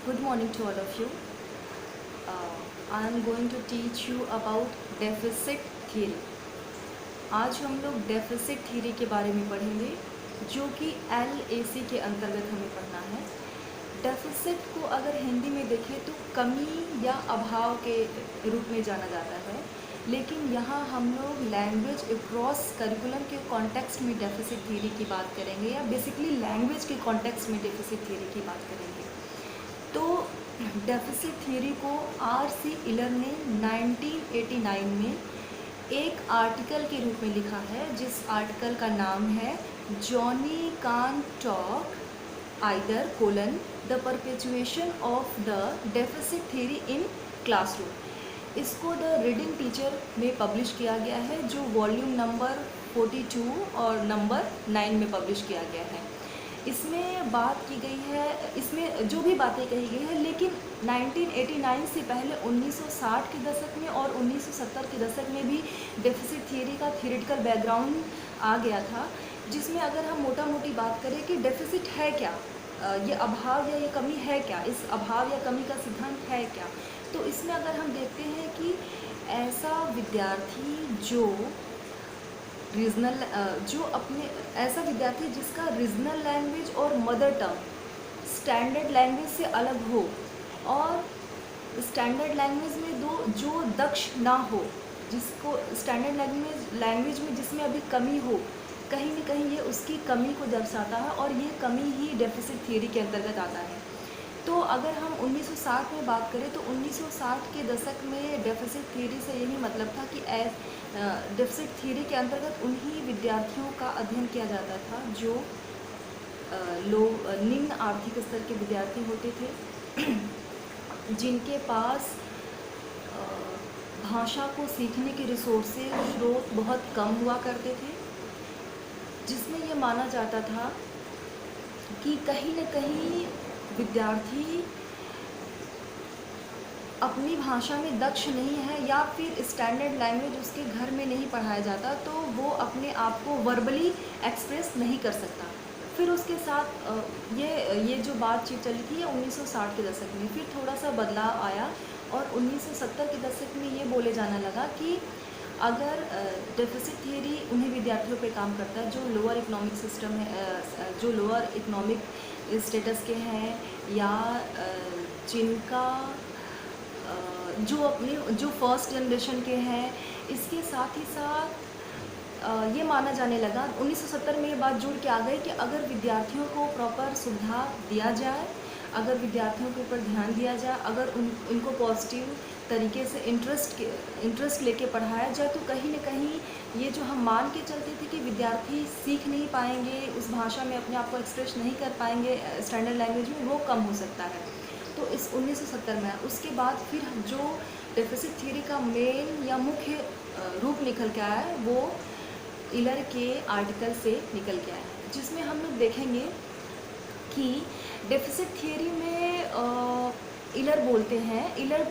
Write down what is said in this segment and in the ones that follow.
Good morning to all of you. I am going to teach you about deficit theory. आज हम लोग deficit theory के बारे में पढ़ेंगे जो कि LAC के अंतर्गत हमें पढ़ना है। डेफिसिट को अगर हिंदी में देखें तो कमी या अभाव के रूप में जाना जाता है, लेकिन यहाँ हम लोग लैंग्वेज अक्रॉस करिकुलम के कॉन्टेक्स्ट में डेफिसिट थ्योरी की बात करेंगे, या बेसिकली लैंग्वेज के कॉन्टेक्स्ट में डेफिसिट थ्योरी की बात करेंगे। तो डेफिसिट थ्योरी को R.C. इलर ने 1989 में एक आर्टिकल के रूप में लिखा है, जिस आर्टिकल का नाम है Johnny can't talk either colon the perpetuation of the deficit theory in classroom. इसको द रीडिंग टीचर में पब्लिश किया गया है, जो वॉल्यूम नंबर 42 और नंबर 9 में पब्लिश किया गया है। इसमें बात की गई है, इसमें जो भी बातें कही गई है, लेकिन 1989 से पहले 1960 के दशक में और 1970 के दशक में भी डेफिसिट थ्योरी का थ्योरेटिकल बैकग्राउंड आ गया था, जिसमें अगर हम मोटा मोटी बात करें कि डेफिसिट है क्या, ये अभाव या ये कमी है क्या, इस अभाव या कमी का सिद्धांत है क्या, तो इसमें अगर हम देखते हैं कि ऐसा विद्यार्थी ऐसा विद्यार्थी जिसका रीजनल लैंग्वेज और मदर टंग स्टैंडर्ड लैंग्वेज से अलग हो, और स्टैंडर्ड लैंग्वेज में जो दक्ष ना हो, जिसको स्टैंडर्ड लैंग्वेज में जिसमें अभी कमी हो, कहीं न कहीं ये उसकी कमी को दर्शाता है, और ये कमी ही डेफिसिट थ्योरी के अंतर्गत आता है। तो अगर हम 1960 में बात करें तो 1960 के दशक में डेफिसिट थ्योरी से यही मतलब था कि डेफिसिट थ्योरी के अंतर्गत उन्हीं विद्यार्थियों का अध्ययन किया जाता था जो निम्न आर्थिक स्तर के विद्यार्थी होते थे, जिनके पास भाषा को सीखने के रिसोर्सेज स्रोत बहुत कम हुआ करते थे, जिसमें ये माना जाता था कि कहीं न कहीं विद्यार्थी अपनी भाषा में दक्ष नहीं है, या फिर स्टैंडर्ड लैंग्वेज उसके घर में नहीं पढ़ाया जाता, तो वो अपने आप को वर्बली एक्सप्रेस नहीं कर सकता। फिर उसके साथ ये जो बातचीत चली थी ये 1960 के दशक में, फिर थोड़ा सा बदलाव आया और 1970 के दशक में ये बोले जाने लगा कि अगर डेफिसिट थ्योरी उन्हीं विद्यार्थियों पे काम करता है जो लोअर इकोनॉमिक सिस्टम है, जो लोअर इकोनॉमिक स्टेटस के हैं, या जिनका जो फर्स्ट जनरेशन के हैं। इसके साथ ही साथ ये माना जाने लगा 1970 में ये बात जुड़ के आ गई कि अगर विद्यार्थियों को प्रॉपर सुविधा दिया जाए, अगर विद्यार्थियों के ऊपर ध्यान दिया जाए, अगर उनको पॉजिटिव तरीके से इंटरेस्ट लेके पढ़ाया जाए, तो कहीं न कहीं ये जो हम मान के चलते थे कि विद्यार्थी सीख नहीं पाएंगे, उस भाषा में अपने आप को एक्सप्रेस नहीं कर पाएंगे स्टैंडर्ड लैंग्वेज में, वो कम हो सकता है। तो इस 1970 में उसके बाद फिर जो डेफिसिट थ्योरी का मेन या मुख्य रूप निकल के आया है, वो इलर के आर्टिकल से निकल के आया है, जिसमें हम लोग देखेंगे कि डेफिसिट थ्योरी में इलर बोलते हैं, इलर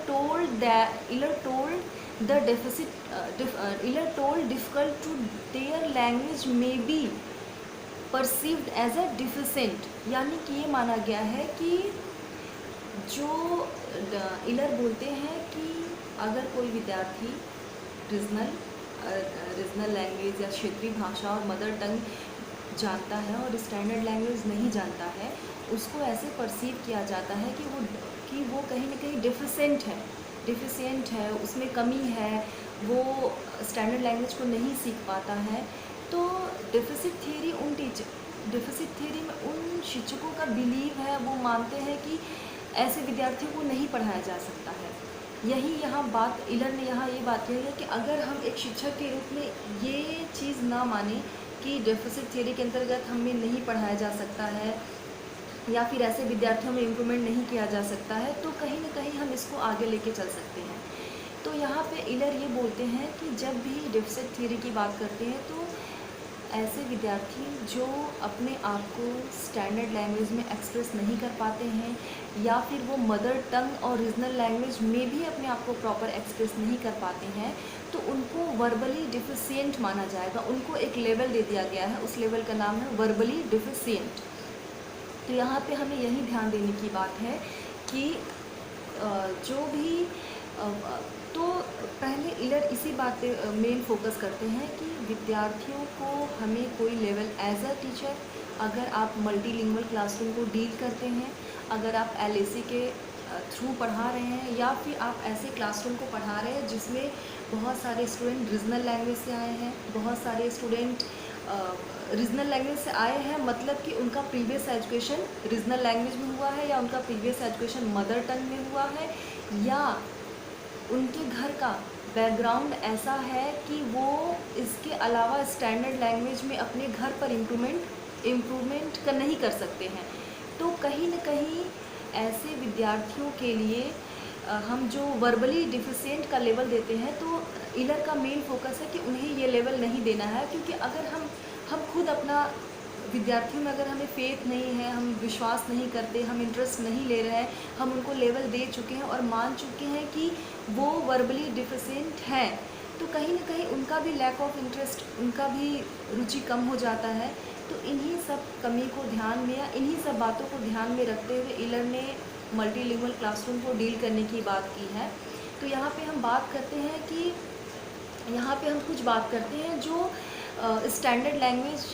told difficult to their language में be perceived as a deficient, यानी कि ये माना गया है कि जो इलर बोलते हैं कि अगर कोई विद्यार्थी रीजनल लैंग्वेज या क्षेत्रीय भाषा और मदर टंग जानता है और स्टैंडर्ड लैंग्वेज नहीं जानता है, उसको ऐसे परसीव किया जाता है कि वो कहीं न कहीं डिफिशिएंट है, उसमें कमी है, वो स्टैंडर्ड लैंग्वेज को नहीं सीख पाता है। तो डेफिसिट थ्योरी में उन शिक्षकों का बिलीव है, वो मानते हैं कि ऐसे विद्यार्थियों को नहीं पढ़ाया जा सकता है। यही यहाँ बात इलर ने यहाँ ये बात कही है कि अगर हम एक शिक्षक के रूप में ये चीज़ ना माने कि डेफिसिट थ्योरी के अंतर्गत हमें नहीं पढ़ाया जा सकता है, या फिर ऐसे विद्यार्थियों में इम्प्रूवमेंट नहीं किया जा सकता है, तो कहीं न कहीं हम इसको आगे लेके चल सकते हैं। तो यहाँ पे इलर ये बोलते हैं कि जब भी डेफिसिट थ्योरी की बात करते हैं, तो ऐसे विद्यार्थी जो अपने आप को स्टैंडर्ड लैंग्वेज में एक्सप्रेस नहीं कर पाते हैं, या फिर वो मदर टंग और रीजनल लैंग्वेज में भी अपने आप को प्रॉपर एक्सप्रेस नहीं कर पाते हैं, तो उनको वर्बली डिफिशिएंट माना जाएगा। उनको एक लेवल दे दिया गया है, उस लेवल का नाम है वर्बली डिफिशिएंट। तो यहाँ पे हमें यही ध्यान देने की बात है कि जो भी तो पहले इलर इसी बात पे मेन फोकस करते हैं कि विद्यार्थियों को हमें कोई लेवल एज अ टीचर, अगर आप मल्टीलिंगुअल क्लासरूम को डील करते हैं, अगर आप एलएसी के थ्रू पढ़ा रहे हैं, या फिर आप ऐसे क्लासरूम को पढ़ा रहे हैं जिसमें बहुत सारे स्टूडेंट रीजनल लैंग्वेज से आए हैं, बहुत सारे स्टूडेंट रीजनल लैंग्वेज से आए हैं, मतलब कि उनका प्रीवियस एजुकेशन रीजनल लैंग्वेज में हुआ है, या उनका प्रीवियस एजुकेशन मदर टंग में हुआ है, या उनके घर का बैकग्राउंड ऐसा है कि वो इसके अलावा स्टैंडर्ड लैंग्वेज में अपने घर पर इम्प्रूवमेंट नहीं कर सकते हैं। तो कहीं न कहीं ऐसे विद्यार्थियों के लिए हम जो वर्बली डिफिशिएंट का लेवल देते हैं, तो इलर का मेन फोकस है कि उन्हें ये लेवल नहीं देना है, क्योंकि अगर हम खुद अपना विद्यार्थियों में अगर हमें फेथ नहीं है, हम विश्वास नहीं करते, हम इंटरेस्ट नहीं ले रहे हैं, हम उनको लेवल दे चुके हैं और मान चुके हैं कि वो वर्बली डिफिशिएंट हैं, तो कहीं ना कहीं उनका भी लैक ऑफ इंटरेस्ट, उनका भी रुचि कम हो जाता है। तो इन्हीं सब कमी को ध्यान में, या इन्हीं सब बातों को ध्यान में रखते हुए इलर ने मल्टीलिंगुअल क्लासरूम को डील करने की बात की है। तो यहाँ पे हम बात करते हैं कि यहाँ पे हम कुछ बात करते हैं जो स्टैंडर्ड लैंग्वेज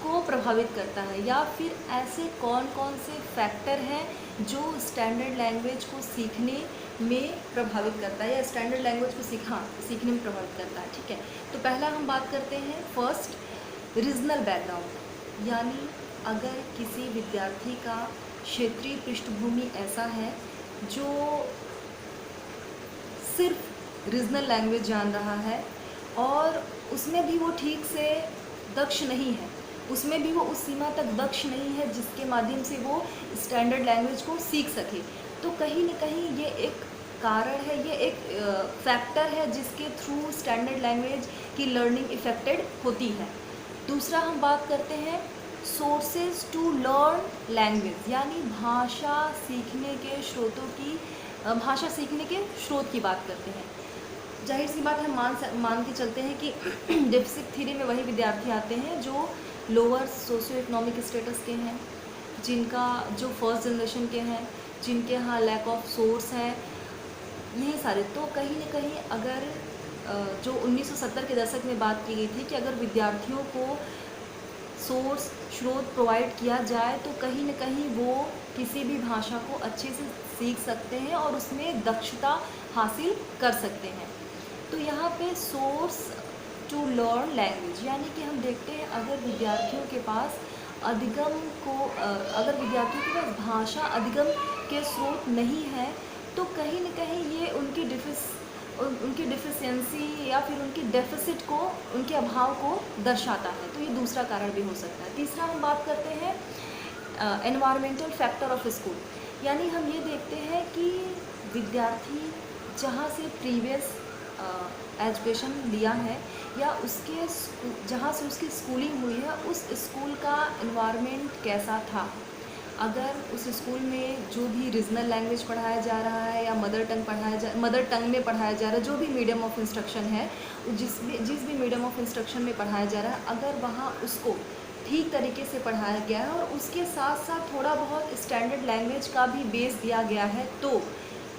को प्रभावित करता है, या फिर ऐसे कौन कौन से फैक्टर हैं जो स्टैंडर्ड लैंग्वेज को सीखने में प्रभावित करता है, या स्टैंडर्ड लैंग्वेज को सीखने में प्रभावित करता है। ठीक है, तो पहला हम बात करते हैं फर्स्ट, रीजनल बैकग्राउंड, यानी अगर किसी विद्यार्थी का क्षेत्रीय पृष्ठभूमि ऐसा है जो सिर्फ रीजनल लैंग्वेज जान रहा है और उसमें भी वो ठीक से दक्ष नहीं है, उसमें भी वो उस सीमा तक दक्ष नहीं है जिसके माध्यम से वो स्टैंडर्ड लैंग्वेज को सीख सके, तो कहीं न कहीं ये एक कारण है, ये एक फैक्टर है जिसके थ्रू स्टैंडर्ड लैंग्वेज की लर्निंग इफेक्टेड होती है। दूसरा हम बात करते हैं सोर्सेज टू लर्न लैंग्वेज, यानी भाषा सीखने के स्रोत की बात करते हैं। जाहिर सी बात है, मान के चलते हैं कि डेफिसिट थ्योरी में वही विद्यार्थी आते हैं जो लोअर सोशियो इकोनॉमिक स्टेटस के हैं, जिनका जो फर्स्ट जनरेशन के हैं, जिनके यहाँ लैक ऑफ सोर्स है, यही सारे। तो कहीं न कहीं अगर जो 1970 के दशक में बात की गई थी कि अगर विद्यार्थियों को स्रोत प्रोवाइड किया जाए तो कहीं न कहीं वो किसी भी भाषा को अच्छे से सीख सकते हैं और उसमें दक्षता हासिल कर सकते हैं। तो यहाँ पे सोर्स टू लर्न लैंग्वेज, यानी कि हम देखते हैं अगर विद्यार्थियों के पास भाषा अधिगम के स्रोत नहीं है, तो कहीं न कहीं ये उनकी डिफिशियंसी या फिर उनकी डेफिसिट को, उनके अभाव को दर्शाता है। तो ये दूसरा कारण भी हो सकता है। तीसरा हम बात करते हैं एनवायरमेंटल फैक्टर ऑफ स्कूल, यानी हम ये देखते हैं कि विद्यार्थी जहाँ से प्रीवियस एजुकेशन लिया है, या जहाँ से उसकी स्कूलिंग हुई है, उस स्कूल का एनवायरनमेंट कैसा था। अगर उस स्कूल में जो भी रीजनल लैंग्वेज पढ़ाया जा रहा है या मदर टंग में पढ़ाया जा रहा है, जो भी मीडियम ऑफ इंस्ट्रक्शन है, जिस भी मीडियम ऑफ इंस्ट्रक्शन में पढ़ाया जा रहा है, अगर वहाँ उसको ठीक तरीके से पढ़ाया गया है और उसके साथ साथ थोड़ा बहुत स्टैंडर्ड लैंग्वेज का भी बेस दिया गया है, तो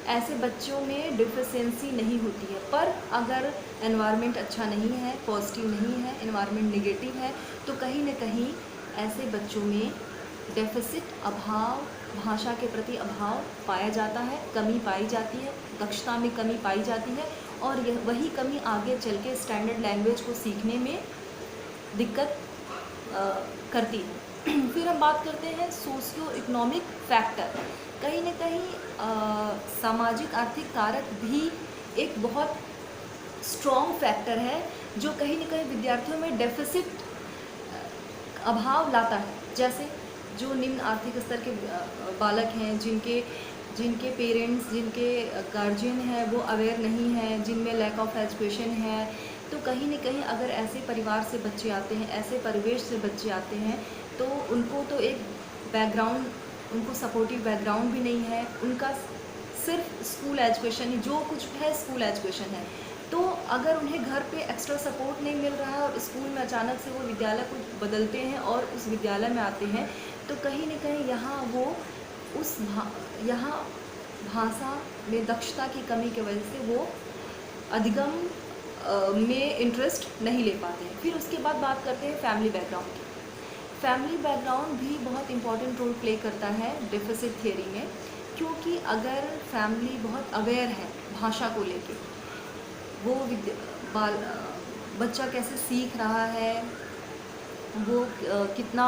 ऐसे बच्चों में डिफिशियंसी नहीं होती है। पर अगर एनवायरनमेंट अच्छा नहीं है, पॉजिटिव नहीं है, एनवायरनमेंट नेगेटिव है, तो कहीं न कहीं ऐसे बच्चों में डेफिसिट, अभाव, भाषा के प्रति अभाव पाया जाता है, कमी पाई जाती है, दक्षता में कमी पाई जाती है, और वही कमी आगे चल के स्टैंडर्ड लैंग्वेज को सीखने में दिक्कत करती है। फिर हम बात करते हैं सोशियो इकोनॉमिक फैक्टर। कहीं न कहीं सामाजिक आर्थिक कारक भी एक बहुत स्ट्रॉन्ग फैक्टर है जो कहीं न कहीं विद्यार्थियों में डेफिसिट, अभाव लाता है। जैसे जो निम्न आर्थिक स्तर के बालक हैं, जिनके पेरेंट्स, जिनके गार्जियन हैं वो अवेयर नहीं हैं, जिनमें लैक ऑफ एजुकेशन है, तो कहीं न कहीं अगर ऐसे परिवार से बच्चे आते हैं, ऐसे परिवेश से बच्चे आते हैं, तो उनको तो एक बैकग्राउंड, उनको सपोर्टिव बैकग्राउंड भी नहीं है, उनका सिर्फ स्कूल एजुकेशन ही, जो कुछ है स्कूल एजुकेशन है। तो अगर उन्हें घर पे एक्स्ट्रा सपोर्ट नहीं मिल रहा है और स्कूल में अचानक से वो विद्यालय को बदलते हैं और उस विद्यालय में आते हैं, तो कहीं न कहीं यहाँ वो उस यहाँ भाषा में दक्षता की कमी की वजह से वो अधिगम में इंटरेस्ट नहीं ले पाते हैं। फिर उसके बाद बात करते हैं फैमिली बैकग्राउंड की। फैमिली बैकग्राउंड भी बहुत इम्पॉर्टेंट रोल प्ले करता है डेफिसिट थियरी में, क्योंकि अगर फैमिली बहुत अवेयर है भाषा को लेके, वो बच्चा कैसे सीख रहा है, वो कितना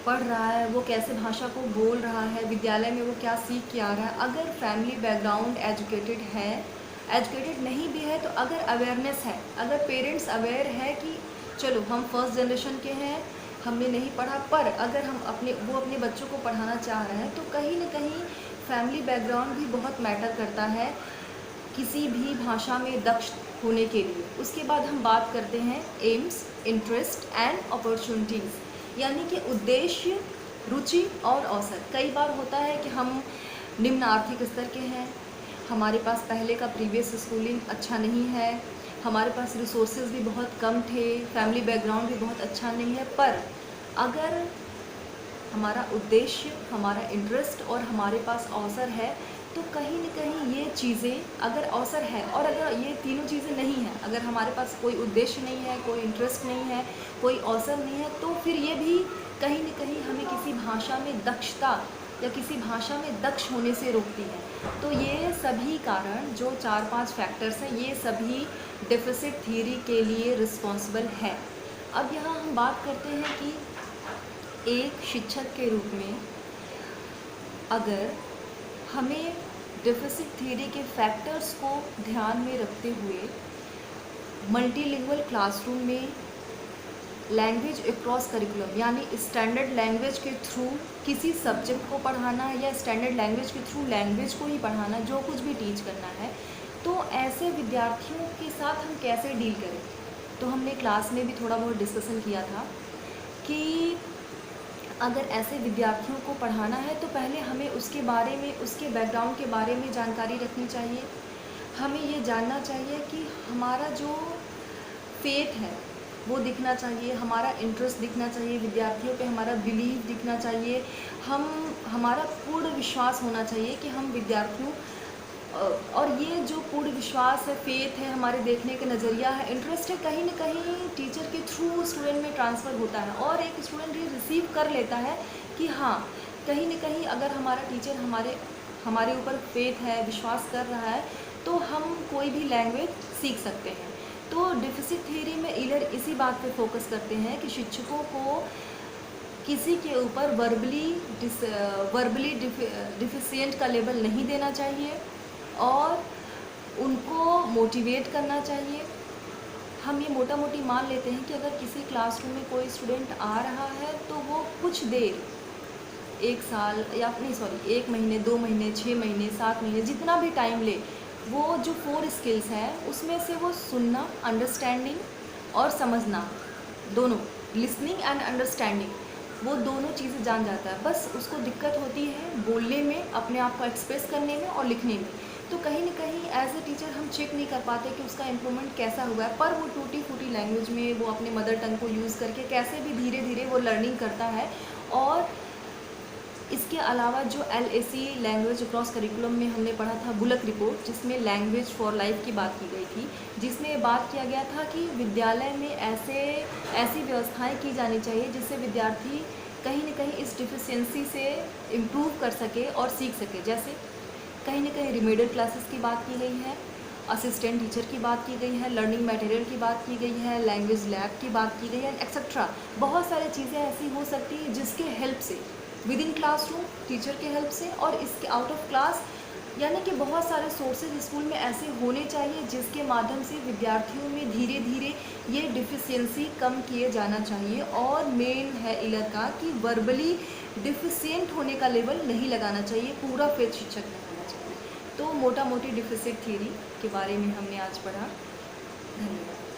पढ़ रहा है, वो कैसे भाषा को बोल रहा है, विद्यालय में वो क्या सीख के आ रहा है। अगर फैमिली बैकग्राउंड एजुकेटेड है, एजुकेटेड नहीं भी है तो अगर अवेयरनेस है, अगर पेरेंट्स अवेयर है कि चलो हम फर्स्ट जनरेशन के हैं, हमने नहीं पढ़ा, पर अगर हम अपने बच्चों को पढ़ाना चाह रहे हैं तो कहीं ना कहीं फैमिली बैकग्राउंड भी बहुत मैटर करता है किसी भी भाषा में दक्ष होने के लिए। उसके बाद हम बात करते हैं एम्स, इंटरेस्ट एंड अपॉर्चुनिटीज़, यानी कि उद्देश्य, रुचि और अवसर। कई बार होता है कि हम निम्न आर्थिक स्तर के हैं, हमारे पास पहले का प्रीवियस स्कूलिंग अच्छा नहीं है, हमारे पास रिसोर्सेज भी बहुत कम थे, फैमिली बैकग्राउंड भी बहुत अच्छा नहीं है, पर अगर हमारा उद्देश्य, हमारा इंटरेस्ट और हमारे पास अवसर है तो कहीं न कहीं ये चीज़ें, अगर अवसर है और अगर ये तीनों चीज़ें नहीं हैं, अगर हमारे पास कोई उद्देश्य नहीं है, कोई इंटरेस्ट नहीं है, कोई अवसर नहीं है, तो फिर ये भी कहीं न कहीं हमें किसी भाषा में दक्षता या किसी भाषा में दक्ष होने से रोकती है। तो ये सभी कारण, जो 4-5 फैक्टर्स हैं, ये सभी डेफिसिट थ्योरी के लिए रिस्पॉन्सिबल है। अब यहाँ हम बात करते हैं कि एक शिक्षक के रूप में अगर हमें डेफिसिट थ्योरी के फैक्टर्स को ध्यान में रखते हुए मल्टीलिंगुअल क्लासरूम में लैंग्वेज अक्रॉस करिकुलम, यानी स्टैंडर्ड लैंग्वेज के थ्रू किसी सब्जेक्ट को पढ़ाना या स्टैंडर्ड लैंग्वेज के थ्रू लैंग्वेज को ही पढ़ाना, जो कुछ भी टीच करना है, तो ऐसे विद्यार्थियों के साथ हम कैसे डील करें। तो हमने क्लास में भी थोड़ा बहुत डिस्कशन किया था कि अगर ऐसे विद्यार्थियों को पढ़ाना है तो पहले हमें उसके बारे में, उसके बैकग्राउंड के बारे में जानकारी रखनी चाहिए। हमें ये जानना चाहिए कि हमारा जो फेथ है वो दिखना चाहिए, हमारा इंटरेस्ट दिखना चाहिए, विद्यार्थियों पे हमारा बिलीव दिखना चाहिए, हमारा पूर्ण विश्वास होना चाहिए कि हम विद्यार्थियों, और ये जो पूर्ण विश्वास है, फेथ है, हमारे देखने का नज़रिया है, इंटरेस्ट है, कहीं ना कहीं टीचर के थ्रू स्टूडेंट में ट्रांसफ़र होता है और एक स्टूडेंट ये रिसीव कर लेता है कि हाँ, कहीं ना कहीं अगर हमारा टीचर हमारे ऊपर फेथ है, विश्वास कर रहा है, तो हम कोई भी लैंग्वेज सीख सकते हैं। तो डेफिसिट थ्योरी में इलर इसी बात पे फोकस करते हैं कि शिक्षकों को किसी के ऊपर वर्बली डिफिशिएंट का लेबल नहीं देना चाहिए और उनको मोटिवेट करना चाहिए। हम ये मोटा मोटी मान लेते हैं कि अगर किसी क्लासरूम में कोई स्टूडेंट आ रहा है तो वो कुछ देर, 1 साल या नहीं सॉरी 1 महीने, 2 महीने, 6 महीने, 7 महीने, जितना भी टाइम ले, वो जो 4 स्किल्स हैं उसमें से वो सुनना, अंडरस्टैंडिंग और समझना, दोनों, लिसनिंग एंड अंडरस्टैंडिंग, वो दोनों चीज़ें जान जाता है। बस उसको दिक्कत होती है बोलने में, अपने आप को एक्सप्रेस करने में और लिखने में। तो कहीं ना कहीं एज ए टीचर हम चेक नहीं कर पाते कि उसका इम्प्रूवमेंट कैसा हुआ है, पर वो टूटी फूटी लैंग्वेज में वो अपने मदर टंग को यूज़ करके कैसे भी धीरे धीरे वो लर्निंग करता है। और इसके अलावा जो LAC लैंग्वेज अक्रॉस करिकुलम में हमने पढ़ा था बुलक रिपोर्ट, जिसमें लैंग्वेज फॉर लाइफ की बात की गई थी, जिसमें बात किया गया था कि विद्यालय में ऐसी व्यवस्थाएं की जानी चाहिए जिससे विद्यार्थी कहीं न कहीं इस डिफिशियंसी से इम्प्रूव कर सके और सीख सके। जैसे कहीं न कहीं रिमेडियल क्लासेस की बात की गई है, असिस्टेंट टीचर की बात की गई है, लर्निंग मटेरियल की बात की गई है, लैंग्वेज लैब की बात की गई है, एक्सेट्रा। बहुत सारी चीज़ें ऐसी हो सकती हैं जिसके हेल्प से, विद इन क्लासरूम टीचर के हेल्प से, और इसके आउट ऑफ क्लास, यानी कि बहुत सारे सोर्सेज स्कूल में ऐसे होने चाहिए जिसके माध्यम से विद्यार्थियों में धीरे धीरे ये डिफिशियंसी कम किए जाना चाहिए। और मेन है इलर का कि वर्बली डिफिशिएंट होने का लेवल नहीं लगाना चाहिए, पूरा फेथ शिक्षक नहीं होना चाहिए। तो मोटा मोटी डेफिसिट थ्योरी के बारे में हमने आज पढ़ा। धन्यवाद।